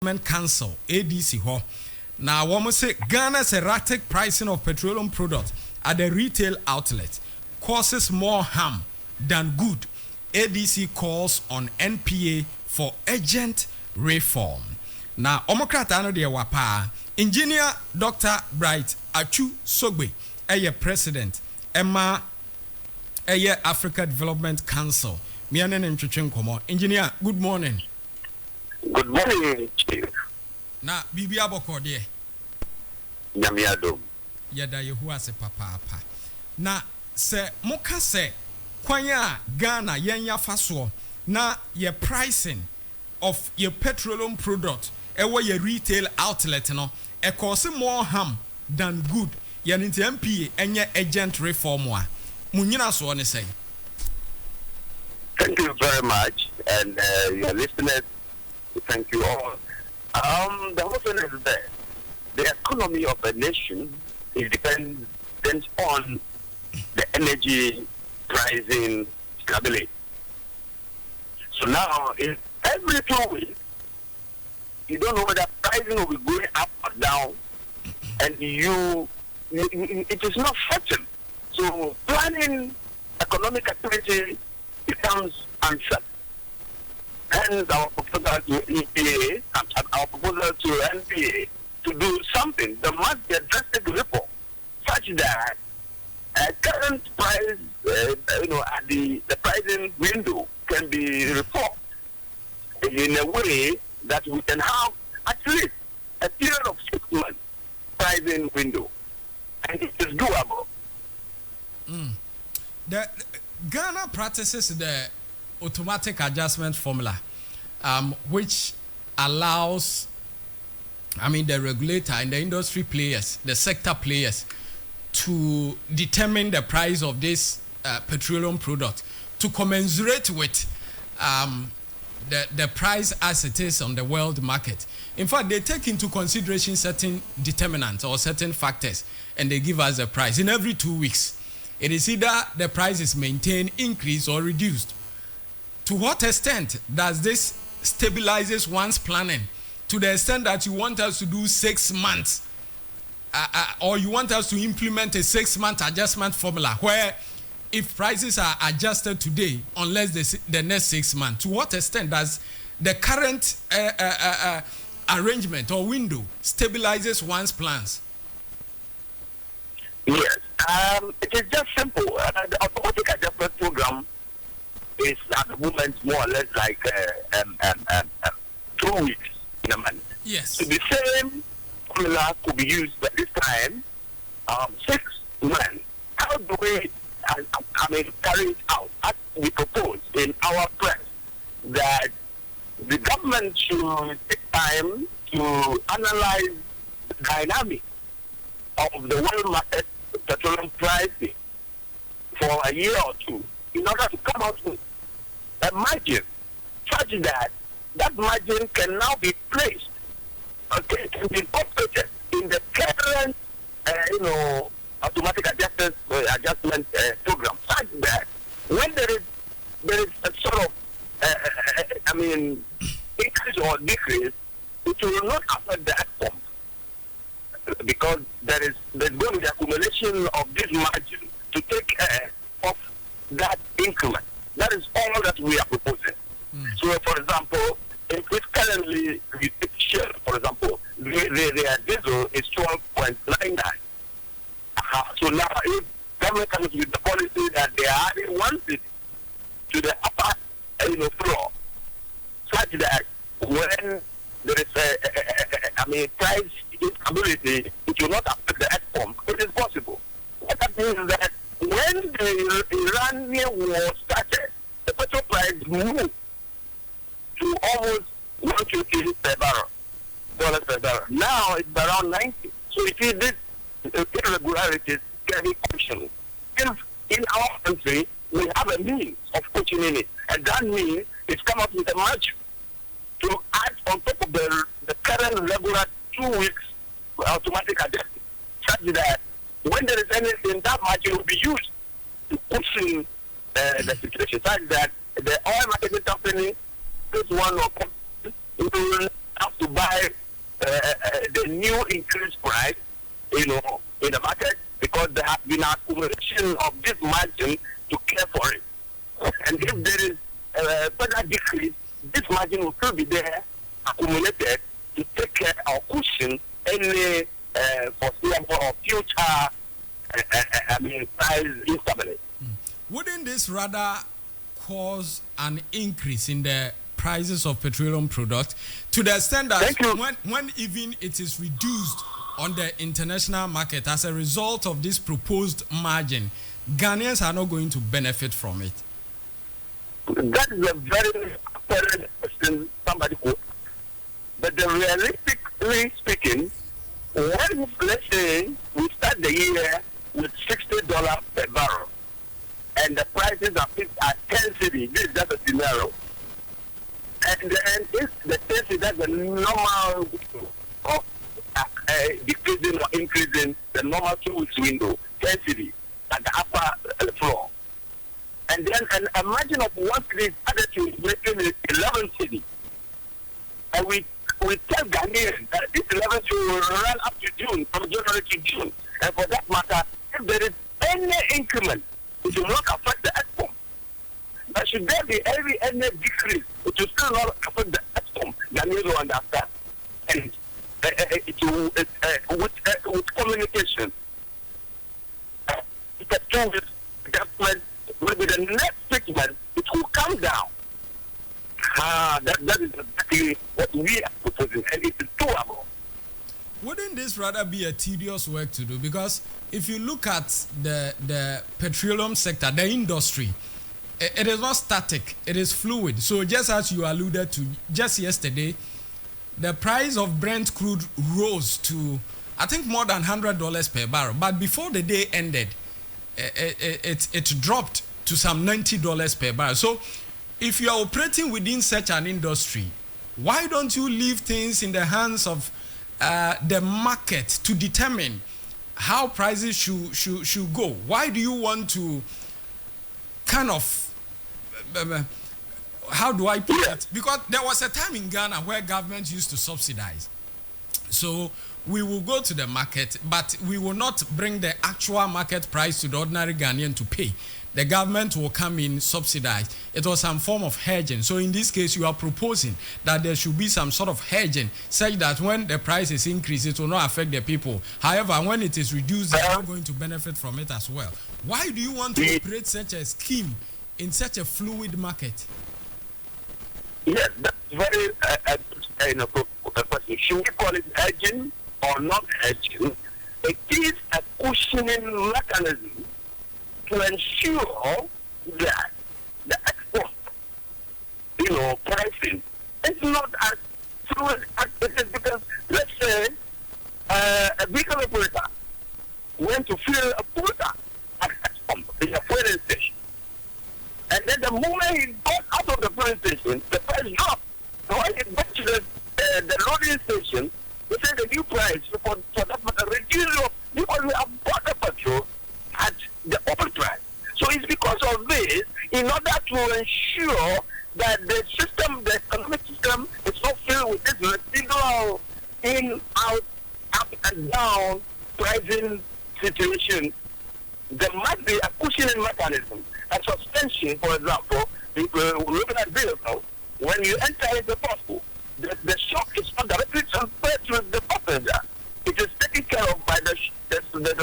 Council ADC ho. Now woman say Ghana's erratic pricing of petroleum products at the retail outlet causes more harm than good. ADC calls on NPA for urgent reform. Now Omokrata no de wapa engineer Dr. Bright Achu Sogbe president Emma Africa Development Council. Engineer, good morning. Good morning, Chief. Na bibi aboko de. Nyamiado. Yada yehu ase papa. Na se moka se kwanya Ghana yenya faso na ye pricing of your petroleum product ewo your retail outlet no e cause more harm than good. Yan into MPA enye agent reform wa. Munyina so ne say. Thank you very much, and your listeners. Thank you all. The whole thing is that the economy of a nation is dependent on the energy pricing stability. So now, in every 2 weeks, you don't know whether pricing will be going up or down, and it is not certain. So planning economic activity becomes uncertain. Hence our proposal to EPA, our proposal to NPA to do something. There must be a drastic reform such that current price, at the pricing window can be reformed in a way that we can have at least a period of 6 months pricing window, and it is doable. The Ghana practices the automatic adjustment formula, which allows, the regulator and the industry players, the sector players, to determine the price of this petroleum product to commensurate with the price as it is on the world market. In fact, they take into consideration certain determinants or certain factors, and they give us a price in every 2 weeks. It is either the price is maintained, increased, or reduced. To what extent does this stabilizes one's planning? To the extent that you want us to do 6 months, or you want us to implement a 6-month adjustment formula where if prices are adjusted today, unless the next 6 months, to what extent does the current arrangement or window stabilizes one's plans? Yes, it is just simple. The automatic adjustment program is at the moment more or less like 2 weeks in a month. Yes. So the same formula could be used, but this time 6 months. How do we carry it out? As we propose in our press that the government should take time to analyze the dynamic of the world market petroleum pricing for a year or two in order to come out with a margin such that margin can now be placed, can be incorporated in the current, automatic adjustment program, such that when there is a sort of, increase or decrease, it will not affect the outcome, because there's going to be accumulation of this margin to take care of that increment. That is all that we are proposing. So, for example, if currently we take share, for example, their diesel is 12.99. So now, if government comes with the policy that they are adding 1 city to the upper, floor, such that when there is price instability, it will not affect the outcome. It is possible. What that means is that when the Iranian war started, the petrol price moved to almost 150 per barrel, dollars per barrel. Now it's around 90. So you see, this irregularities can be questioned. If in our country we have a means of questioning it, and that means it's come up with a margin to add on top of the current regular 2 weeks automatic adjustment, such that when there is anything, that margin will be used to cushion the situation, such that the oil marketing company, this one will have to buy the new increased price, in the market, because there has been accumulation of this margin to care for it. And if there is further decrease, this margin will still be there, accumulated, to take care or cushion any foreseeable or future price instability. Wouldn't this rather cause an increase in the prices of petroleum products to the extent that when even it is reduced on the international market as a result of this proposed margin, Ghanaians are not going to benefit from it? That is a very apparent question somebody could. But realistically speaking, when, let's say, we start the year with $60 per barrel, and the prices are fixed at 10 cedi, this is just a scenario. And then if the 10 cedi, that's the normal of decreasing or increasing the normal 2 weeks window, 10 cedi at the upper floor. And then a margin of 1 cedi added to making it 11 cedi. And we tell Ghanaians that this 11 cedi will run up to June, from January to June. And for that matter, if there is any increment, it will not affect the export. But should there be any decrease, it will still not affect the export. Ghanaians will understand. And with communication, the two with government, maybe the next 6 months, it will come down. That is exactly what we are proposing, and it is doable. Wouldn't this rather be a tedious work to do? Because if you look at the petroleum sector, the industry, it is not static, it is fluid. So just as you alluded to just yesterday, the price of Brent crude rose to, I think, more than $100 per barrel. But before the day ended, it dropped to some $90 per barrel. So if you are operating within such an industry, why don't you leave things in the hands of the market to determine how prices should go? Why do you want to kind of how do I put it? Because there was a time in Ghana where government used to subsidize. So we will go to the market, but we will not bring the actual market price to the ordinary Ghanaian to pay. The government will come in, subsidize. It was some form of hedging. So in this case, you are proposing that there should be some sort of hedging, such that when the price is increased, it will not affect the people. However, when it is reduced, they are not going to benefit from it as well. Why do you want to operate such a scheme in such a fluid market? Yes, that's very question. Should we call it hedging or not hedging? It is a cushioning mechanism to ensure that the export, pricing is not as fluid as it is, because let's say a vehicle operator went to fill a quota at export in a filling station. And then the moment he got out of the filling station, the price dropped. So when he got to the loading station, they said the new price for that matter reduced because we have bought the petrol at the open price. So it's because of this, in order to ensure that the system, the economic system, is not filled with this residual in, out, up and down pricing situation, there must be a cushioning mechanism. A suspension, for example, if we're looking at vehicles, when you enter into possible, the shock is not directly transferred to the passenger. It is taken care of by the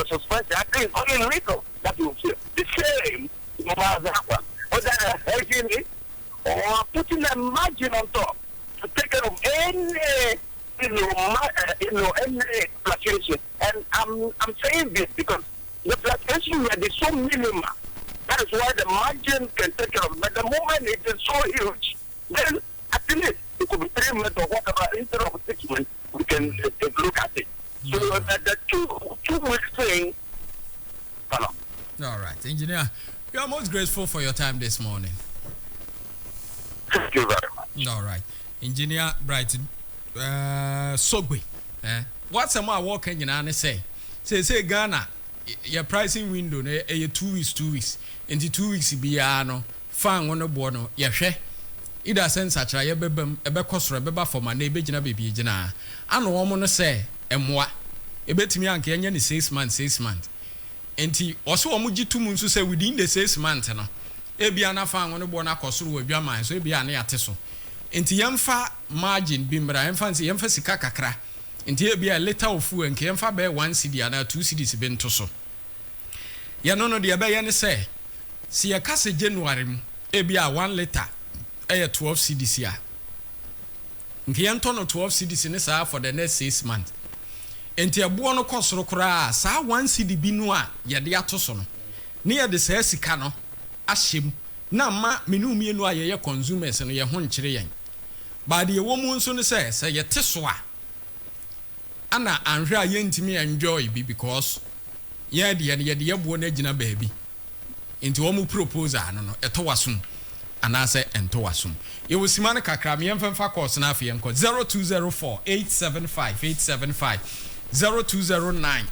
suspension. I think it's only little that you feel. The same, no matter what, whether hedging it or putting a margin on top to take care of any, any fluctuation. And I'm saying this because the fluctuation will be so minimal. That is why the margin can take care of it. But the moment it is so huge, then at least it could be 3 months or whatever. Instead of 6 months, we can take a look at it. So the two weeks thing, all right, Engineer, we are most grateful for your time this morning. Thank you very much. All right, Engineer Bright Sogbe. What's the more working in Anne say? Say Ghana, your pricing window, 2 weeks. Into 2 weeks, be fan on the board, ida sense achra ye bebam ebekọ soro beba for ma na ebegyina bebi gyina ano wo mo no se emmoa ebetimi anka enye ne 6 months enti oso wo mo gitum nso se within the 6 months no ebia na fa anwo no bo na akosoro wa dwaman so ebia na yate so enti yemfa margin bi mra yemfa sika kakra enti ebia liter ofu enke yemfa be 1 cedi ana 2 cedis be nto so ye no de be ye ne se si ye kase January mu ebia 1 liter 12 cedis ya nke yento no 12 cedis ne saa for the next 6 months enti ebo no kosoro kura saa 1 cedi bi no a ye de ato so no ne ye de saa sika no ahyem na ma menu mienu a ye consumers no ye ho nkyere yen ba de wo mu nso ne se ye te so a ana anhwe a ye ntimi enjoy bi because ye de ye bo na gina baabi enti wo mu proposal no eto wasum ana se ento wasum ye wo simane kakra me yemfa course na afi enko 0204 875 875 0209